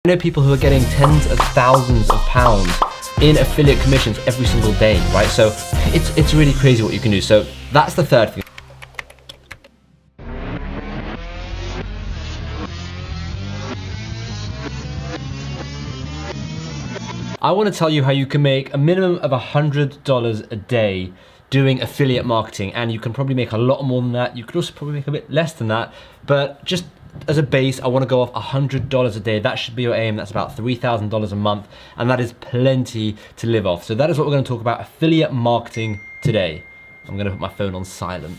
I know people who are getting tens of thousands of pounds in affiliate commissions every single day, right? So it's really crazy what you can do. So that's the third thing. I want to tell you how you can make a minimum of $100 a day doing affiliate marketing, and you can probably make a lot more than that. You could also probably make a bit less than that, but just as a base, I want to go off $100 a day. That should be your aim. That's about $3,000 a month, and that is plenty to live off. So that is what we're going to talk about, affiliate marketing today. I'm going to put my phone on silent.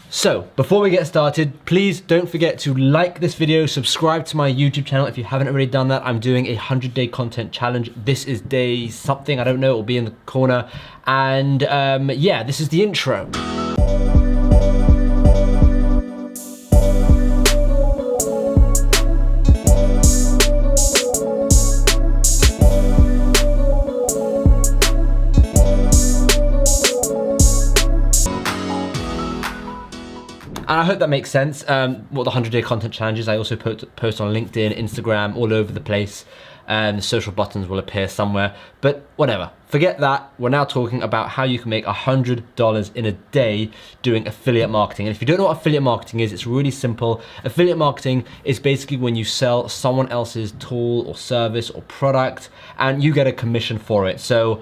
So before we get started, please don't forget to like this video, subscribe to my YouTube channel if you haven't already done that. I'm doing a 100-day content challenge. This is day something, I don't know, it will be in the corner. And yeah, this is the intro. And I hope that makes sense, what the 100-day content challenge is. I also post on LinkedIn, Instagram, all over the place. The social buttons will appear somewhere, but whatever. Forget that. We're now talking about how you can make $100 in a day doing affiliate marketing. And if you don't know what affiliate marketing is, it's really simple. Affiliate marketing is basically when you sell someone else's tool or service or product and you get a commission for it. So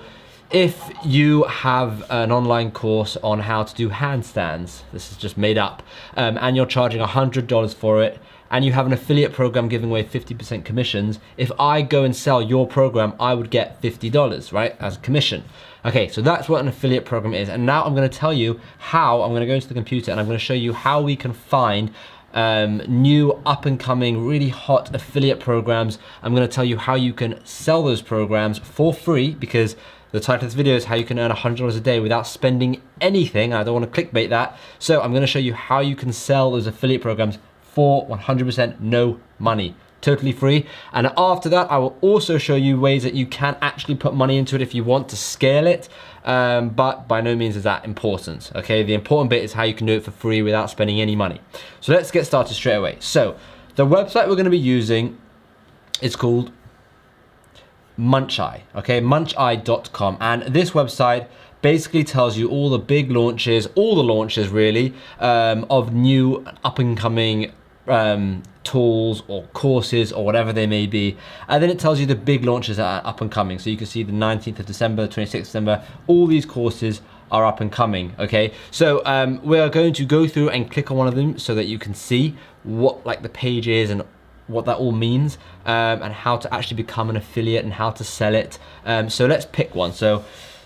if you have an online course on how to do handstands, this is just made up, and you're charging $100 for it, and you have an affiliate program giving away 50% commissions, if I go and sell your program, I would get $50, right, as a commission. Okay, so that's what an affiliate program is. And now I'm gonna tell you how. I'm gonna go into the computer and I'm gonna show you how we can find new up and coming really hot affiliate programs. I'm gonna tell you how you can sell those programs for free, because the title of this video is how you can earn $100 a day without spending anything. I don't want to clickbait that. So I'm going to show you how you can sell those affiliate programs for 100% no money, totally free. And after that, I will also show you ways that you can actually put money into it if you want to scale it. But by no means is that important. Okay, the important bit is how you can do it for free without spending any money. So let's get started straight away. So the website we're going to be using is called Muncheye, okay, muncheye.com, and this website basically tells you all the big launches, all the launches really, of new up and coming tools or courses or whatever they may be, and then it tells you the big launches that are up and coming. So you can see the 19th of December, 26th of December, all these courses are up and coming, okay? So we're going to go through and click on one of them so that you can see what like the page is and what that all means, and how to actually become an affiliate and how to sell it. So let's pick one. So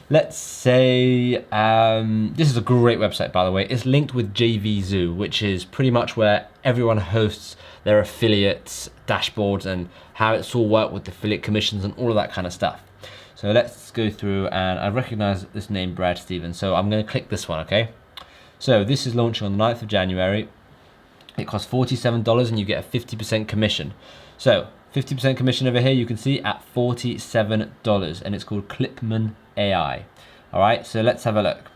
let's say, this is a great website, by the way. It's linked with JVZoo, which is pretty much where everyone hosts their affiliates dashboards and how it's all worked with affiliate commissions and all of that kind of stuff. So let's go through, and I recognize this name, Brad Stevens. So I'm gonna click this one, okay? So this is launching on the 9th of January. It costs $47 and you get a 50% commission. So 50% commission over here, you can see at $47, and it's called Clipman AI. All right, so let's have a look.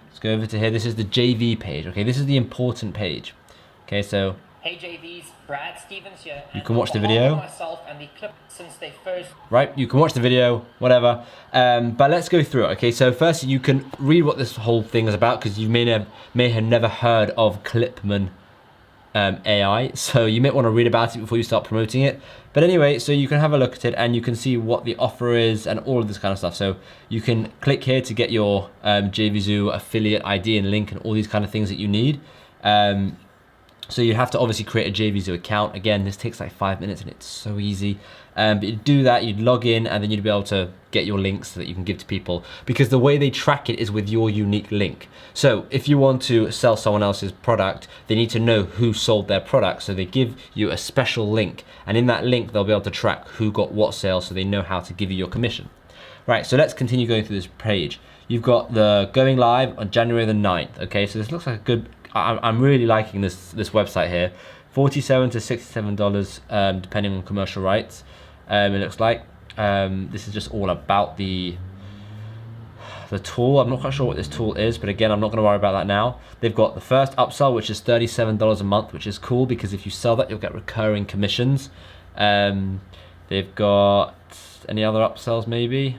Let's go over to here. This is the JV page. Okay, this is the important page. Okay, so hey JVs, Brad Stevens here. You can watch the video. Myself and the clip since they first. Right, you can watch the video, whatever. But let's go through it. Okay, so first you can read what this whole thing is about, because you may have never heard of Clipman AI, so you may want to read about it before you start promoting it. But anyway, so you can have a look at it and you can see what the offer is and all of this kind of stuff. So you can click here to get your JVZoo affiliate ID and link and all these kind of things that you need. So you have to obviously create a JVZoo account. Again, this takes like 5 minutes and it's so easy. But you'd do that, you'd log in, and then you'd be able to get your links so that you can give to people, because the way they track it is with your unique link. So if you want to sell someone else's product, they need to know who sold their product. So they give you a special link, and in that link, they'll be able to track who got what sale, so they know how to give you your commission. Right, so let's continue going through this page. You've got the going live on January the 9th. Okay, so this looks like a good, I'm really liking this website here. $47 to $67, depending on commercial rights. It looks like this is just all about the tool. I'm not quite sure what this tool is, but again, I'm not going to worry about that now. They've got the first upsell, which is $37 a month, which is cool, because if you sell that, you'll get recurring commissions. They've got any other upsells maybe?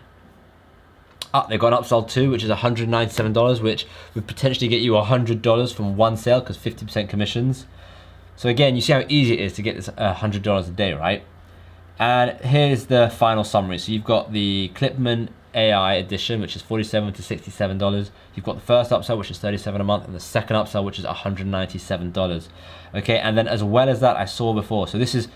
They've got an upsell too, which is $197, which would potentially get you $100 from one sale because 50% commissions. So again, you see how easy it is to get this $100 a day, right? And here's the final summary. So you've got the Clipman AI edition, which is $47 to $67. You've got the first upsell, which is $37 a month, and the second upsell, which is $197. Okay, and then as well as that, I saw before. So this is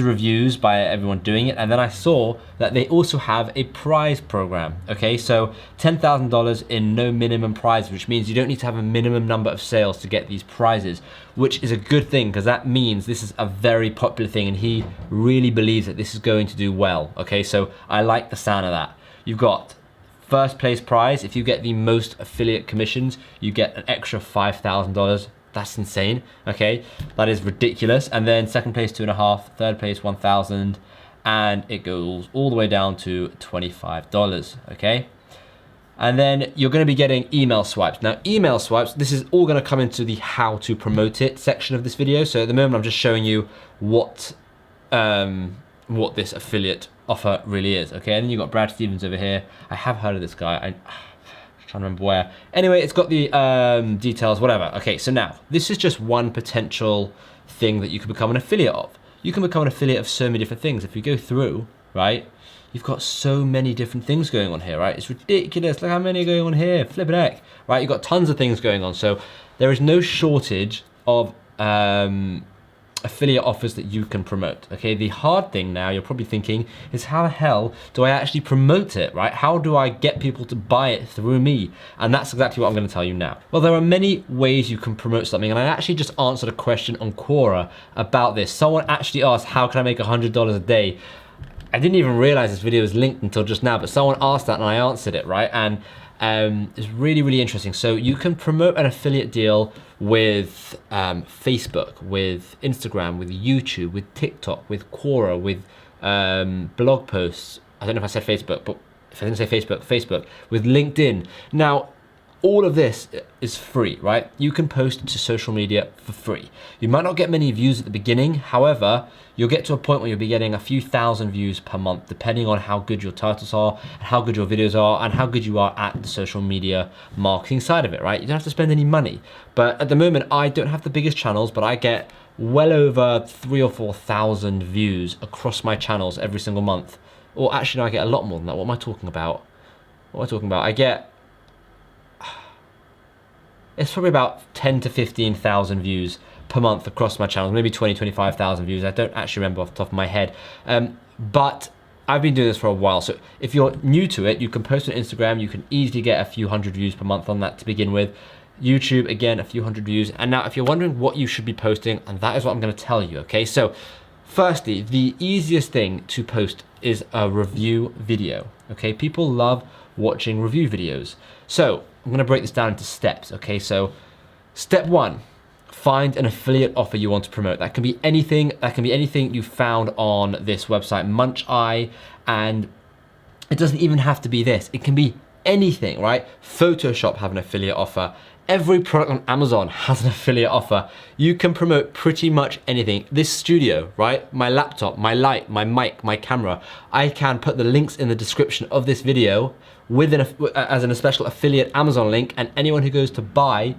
reviews by everyone doing it, and then I saw that they also have a prize program. Okay, so $10,000 in no minimum prize, which means you don't need to have a minimum number of sales to get these prizes, which is a good thing because that means this is a very popular thing, and he really believes that this is going to do well. Okay, so I like the sound of that. You've got first place prize. If you get the most affiliate commissions, you get an extra $5,000. That's insane. Okay, that is ridiculous. And then second place, 2.5, third place, 1,000, and it goes all the way down to $25. Okay, and then you're going to be getting email swipes. Now, email swipes, this is all going to come into the how to promote it section of this video. So at the moment, I'm just showing you what this affiliate offer really is. Okay, and then you've got Brad Stevens over here. I have heard of this guy. I'm trying to remember where. Anyway, it's got the details, whatever. Okay, so now this is just one potential thing that you can become an affiliate of. You can become an affiliate of so many different things. If you go through, right, you've got so many different things going on here, right? It's ridiculous. Look how many are going on here. Flipping heck, right? You've got tons of things going on. So there is no shortage of affiliate offers that you can promote. Okay, the hard thing now, you're probably thinking, is how the hell do I actually promote it, right? How do I get people to buy it through me? And that's exactly what I'm going to tell you now. Well, there are many ways you can promote something, and I actually just answered a question on Quora about this. Someone actually asked, how can I make $100 a day? I didn't even realize this video was linked until just now, but someone asked that and I answered it, right? And it's really, really interesting. So you can promote an affiliate deal with Facebook, with Instagram, with YouTube, with TikTok, with Quora, with blog posts. I don't know if I said Facebook, but if I didn't say Facebook, with LinkedIn. Now, all of this is free, right? You can post to social media for free. You might not get many views at the beginning. However, you'll get to a point where you'll be getting a few thousand views per month, depending on how good your titles are, and how good your videos are, and how good you are at the social media marketing side of it, right? You don't have to spend any money. But at the moment, I don't have the biggest channels, but I get well over 3,000 or 4,000 views across my channels every single month. Or actually, no, I get a lot more than that. What am I talking about? I get, it's probably about 10 to 15,000 views per month across my channel, maybe 20, 25,000 views. I don't actually remember off the top of my head, but I've been doing this for a while. So if you're new to it, you can post on Instagram. You can easily get a few hundred views per month on that to begin with. YouTube, again, a few hundred views. And now if you're wondering what you should be posting, and that is what I'm going to tell you, okay? So firstly, the easiest thing to post is a review video, okay? People love watching review videos. So I'm going to break this down into steps, okay? So step one, find an affiliate offer you want to promote. That can be anything. That can be anything you found on this website, Munch-I, and it doesn't even have to be this. It can be anything, right? Photoshop have an affiliate offer. Every product on Amazon has an affiliate offer. You can promote pretty much anything. This studio, right? My laptop, my light, my mic, my camera. I can put the links in the description of this video as a special affiliate Amazon link, and anyone who goes to buy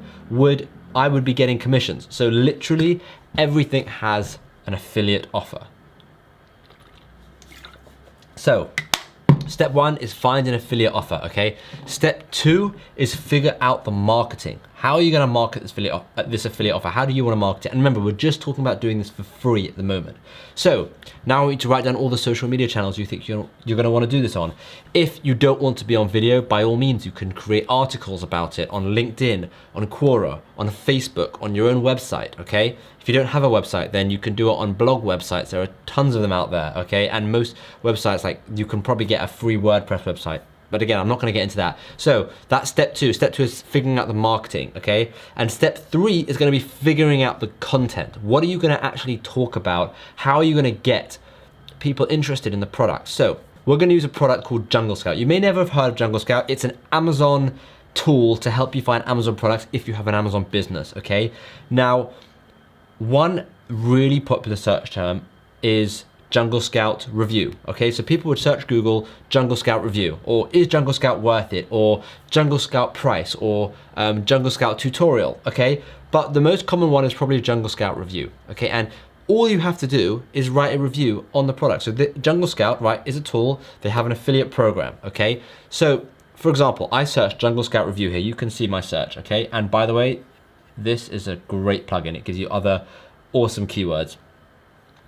I would be getting commissions. So literally everything has an affiliate offer. So step one is find an affiliate offer, okay? Step two is figure out the marketing. How are you gonna market this affiliate offer? How do you wanna market it? And remember, we're just talking about doing this for free at the moment. So now I want you to write down all the social media channels you think you're gonna wanna do this on. If you don't want to be on video, by all means, you can create articles about it on LinkedIn, on Quora, on Facebook, on your own website, okay? If you don't have a website, then you can do it on blog websites. There are tons of them out there, okay? And most websites, like, you can probably get a free WordPress website. But again, I'm not gonna get into that. So that's step two. Step two is figuring out the marketing, okay? And step three is gonna be figuring out the content. What are you gonna actually talk about? How are you gonna get people interested in the product? So we're gonna use a product called Jungle Scout. You may never have heard of Jungle Scout. It's an Amazon tool to help you find Amazon products if you have an Amazon business, okay? Now, one really popular search term is Jungle Scout review. Okay, so people would search Google Jungle Scout review, or is Jungle Scout worth it, or Jungle Scout price, or Jungle Scout tutorial. Okay, but the most common one is probably Jungle Scout review. Okay, and all you have to do is write a review on the product. So the Jungle Scout, right, is a tool. They have an affiliate program. Okay, so for example, I searched Jungle Scout review here. You can see my search. Okay, and by the way, this is a great plugin. It gives you other awesome keywords.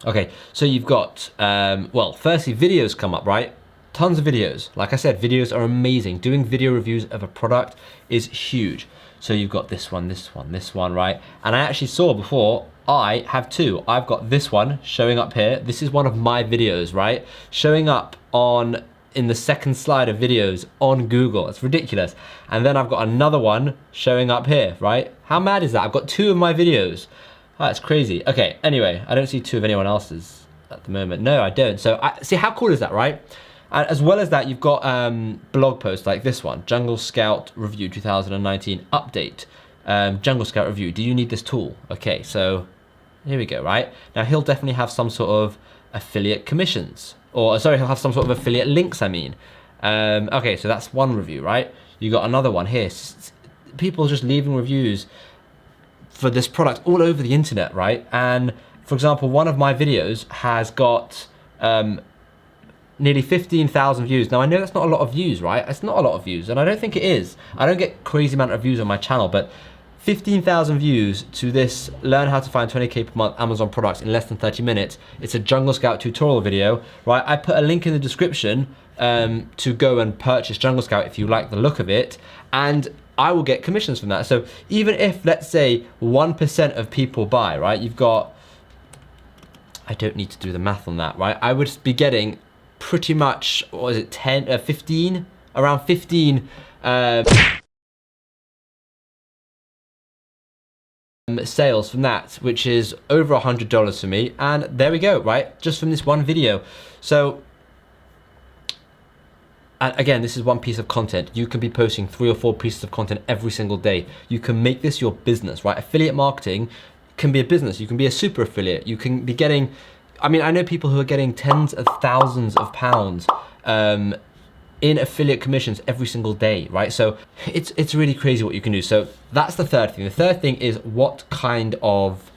Okay, so you've got, well, firstly, videos come up, right? Tons of videos. Like I said, videos are amazing. Doing video reviews of a product is huge. So you've got this one, this one, this one, right? And I actually saw before, I have two. I've got this one showing up here. This is one of my videos, right? Showing up in the second slide of videos on Google. It's ridiculous. And then I've got another one showing up here, right? How mad is that? I've got two of my videos. Oh, that's crazy. Okay, anyway, I don't see two of anyone else's at the moment. No, I don't. So see, how cool is that, right? And as well as that, you've got blog posts like this one, Jungle Scout Review 2019 Update. Jungle Scout Review, do you need this tool? Okay, so here we go, right? Now he'll definitely have some sort of affiliate commissions, or sorry, he'll have some sort of affiliate links, I mean. Okay, so that's one review, right? You got another one here. People just leaving reviews for this product all over the internet, right? And for example, one of my videos has got nearly 15,000 views. Now I know that's not a lot of views, right? It's not a lot of views, and I don't think it is. I don't get crazy amount of views on my channel, but 15,000 views to this learn how to find 20K per month Amazon products in less than 30 minutes. It's a Jungle Scout tutorial video, right? I put a link in the description to go and purchase Jungle Scout if you like the look of it, and I will get commissions from that. So even if, let's say, 1% of people buy, right? You've got, I don't need to do the math on that, right? I would be getting pretty much, what is it, 15? Around 15 sales from that, which is over $100 for me. And there we go, right? Just from this one video. So, and again, this is one piece of content. You can be posting 3 or 4 pieces of content every single day. You can make this your business, right? Affiliate marketing can be a business. You can be a super affiliate. You can be getting, I mean, I know people who are getting tens of thousands of pounds in affiliate commissions every single day, right? So it's really crazy what you can do. So that's the third thing. The third thing is, what kind of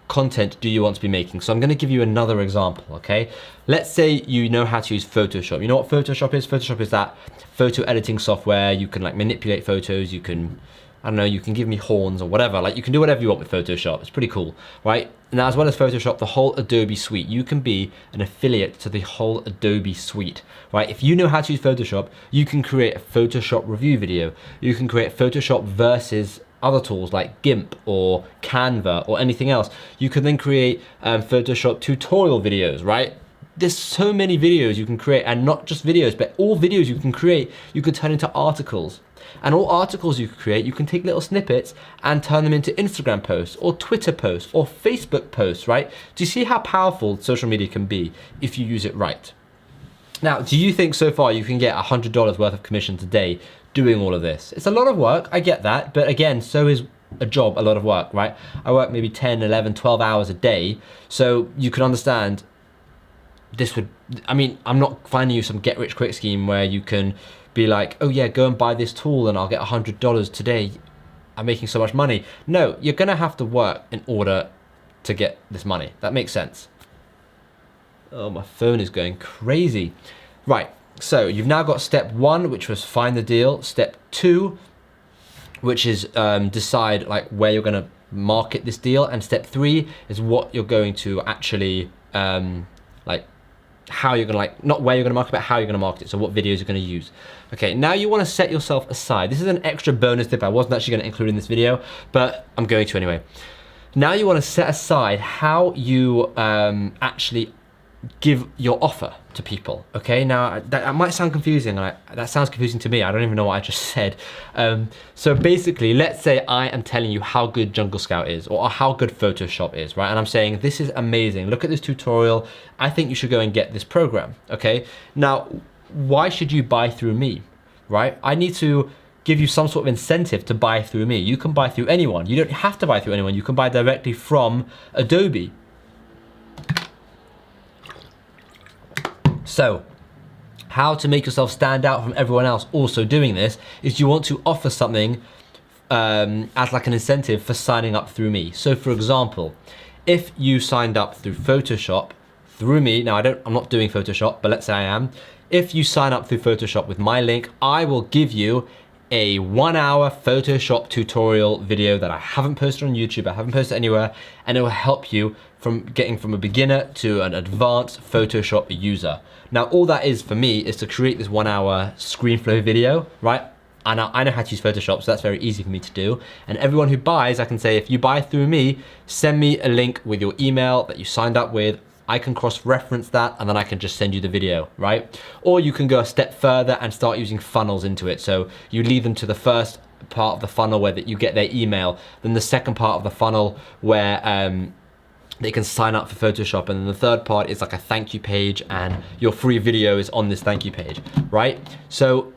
content do you want to be making? So I'm going to give you another example, okay? Let's say you know how to use Photoshop. You know what Photoshop is? Photoshop is that photo editing software. You can like manipulate photos. You can, I don't know, you can give me horns or whatever. Like you can do whatever you want with Photoshop. It's pretty cool, right? Now, as well as Photoshop, the whole Adobe suite, you can be an affiliate to the whole Adobe suite, right? If you know how to use Photoshop, you can create a Photoshop review video. You can create Photoshop versus other tools like GIMP or Canva or anything else. You can then create Photoshop tutorial videos, right? There's so many videos you can create, and not just videos, but all videos you can create, you can turn into articles. And all articles you can create, you can take little snippets and turn them into Instagram posts or Twitter posts or Facebook posts, right? Do you see how powerful social media can be if you use it right? Now, do you think so far you can get $100 worth of commissions a day doing all of this? It's a lot of work, I get that, but again, so is a job a lot of work, right? I work maybe 10, 11, 12 hours a day, so you can understand this would, I mean, I'm not finding you some get-rich-quick scheme where you can be like, oh yeah, go and buy this tool and I'll get $100 today. I'm making so much money. No, you're gonna have to work in order to get this money. That makes sense. Oh, my phone is going crazy. Right, so you've now got step 1, which was find the deal. Step 2, which is decide like where you're gonna market this deal. And step 3 is what you're going to actually, like how you're gonna, like, not where you're gonna market, but how you're gonna market it. So what videos you're gonna use. Okay, now you wanna set yourself aside. This is an extra bonus tip I wasn't actually gonna include in this video, but I'm going to anyway. Now you wanna set aside how you actually give your offer to people, okay? Now, that might sound confusing. That sounds confusing to me. I don't even know what I just said. So basically, let's say I am telling you how good Jungle Scout is or how good Photoshop is, right? And I'm saying, this is amazing. Look at this tutorial. I think you should go and get this program, okay? Now, why should you buy through me, right? I need to give you some sort of incentive to buy through me. You can buy through anyone. You don't have to buy through anyone. You can buy directly from Adobe. So how to make yourself stand out from everyone else also doing this is you want to offer something as like an incentive for signing up through me. So for example, if you signed up through Photoshop through me, now I'm not doing Photoshop, but let's say I am. If you sign up through Photoshop with my link, I will give you a 1-hour Photoshop tutorial video that I haven't posted on YouTube, I haven't posted anywhere, and it will help you from getting from a beginner to an advanced Photoshop user. Now, all that is for me is to create this 1-hour ScreenFlow video, right? And I know how to use Photoshop, so that's very easy for me to do. And everyone who buys, I can say, if you buy through me, send me a link with your email that you signed up with. I can cross-reference that, and then I can just send you the video, right? Or you can go a step further and start using funnels into it. So you lead them to the first part of the funnel where you get their email, then the second part of the funnel where they can sign up for Photoshop, and then the third part is like a thank you page, and your free video is on this thank you page, right? So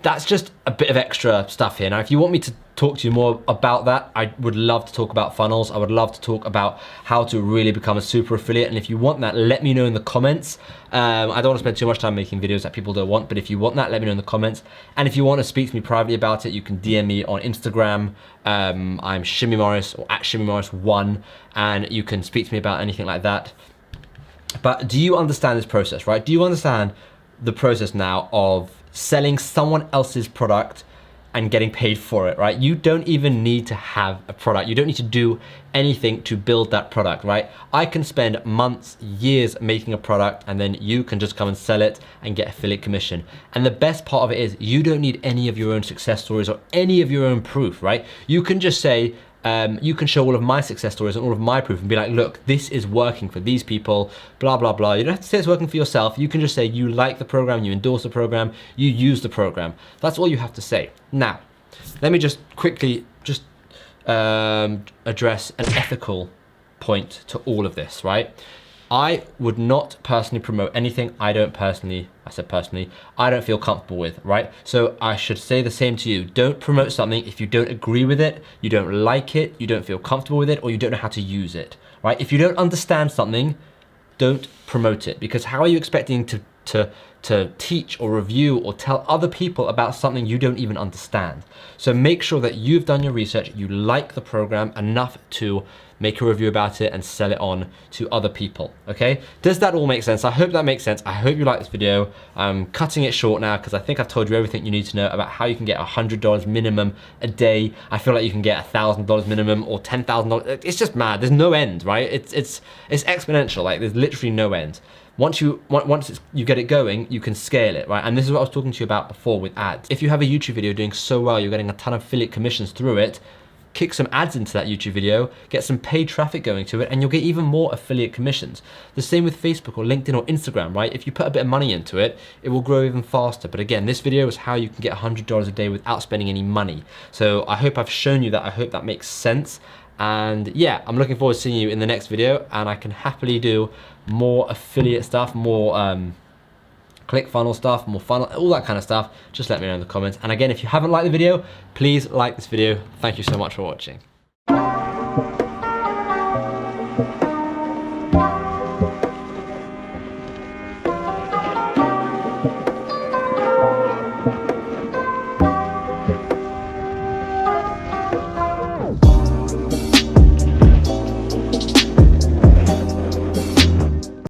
that's just a bit of extra stuff here. Now, if you want me to talk to you more about that, I would love to talk about funnels. I would love to talk about how to really become a super affiliate. And if you want that, let me know in the comments. I don't want to spend too much time making videos that people don't want, but if you want that, let me know in the comments. And if you want to speak to me privately about it, you can DM me on Instagram. I'm Shimmy Morris, or at Shimmy Morris1, and you can speak to me about anything like that. But do you understand this process, right? Do you understand the process now of selling someone else's product and getting paid for it, right? You don't even need to have a product. You don't need to do anything to build that product, right? I can spend months, years making a product, and then you can just come and sell it and get affiliate commission. And the best part of it is you don't need any of your own success stories or any of your own proof, right? You can just say, you can show all of my success stories and all of my proof and be like, look, this is working for these people, blah, blah, blah. You don't have to say it's working for yourself. You can just say you like the program, you endorse the program, you use the program. That's all you have to say. Now, let me just quickly just address an ethical point to all of this, right? I would not personally promote anything I don't feel comfortable with, right? So I should say the same to you. Don't promote something if you don't agree with it, you don't like it, you don't feel comfortable with it, or you don't know how to use it, right? If you don't understand something, don't promote it, because how are you expecting to teach or review or tell other people about something you don't even understand? So make sure that you've done your research, you like the program enough to make a review about it and sell it on to other people, okay? Does that all make sense? I hope that makes sense. I hope you like this video. I'm cutting it short now because I think I've told you everything you need to know about how you can get $100 minimum a day. I feel like you can get $1,000 minimum or $10,000. It's just mad. There's no end, right? It's exponential. Like, there's literally no end. Once you get it going, you can scale it, right? And this is what I was talking to you about before with ads. If you have a YouTube video doing so well, you're getting a ton of affiliate commissions through it, kick some ads into that YouTube video, get some paid traffic going to it, and you'll get even more affiliate commissions. The same with Facebook or LinkedIn or Instagram, right? If you put a bit of money into it, it will grow even faster. But again, this video is how you can get $100 a day without spending any money. So I hope I've shown you that. I hope that makes sense. And yeah, I'm looking forward to seeing you in the next video, and I can happily do more affiliate stuff, more ClickFunnels stuff, more funnel, all that kind of stuff. Just let me know in the comments. And again, if you haven't liked the video, please like this video. Thank you so much for watching.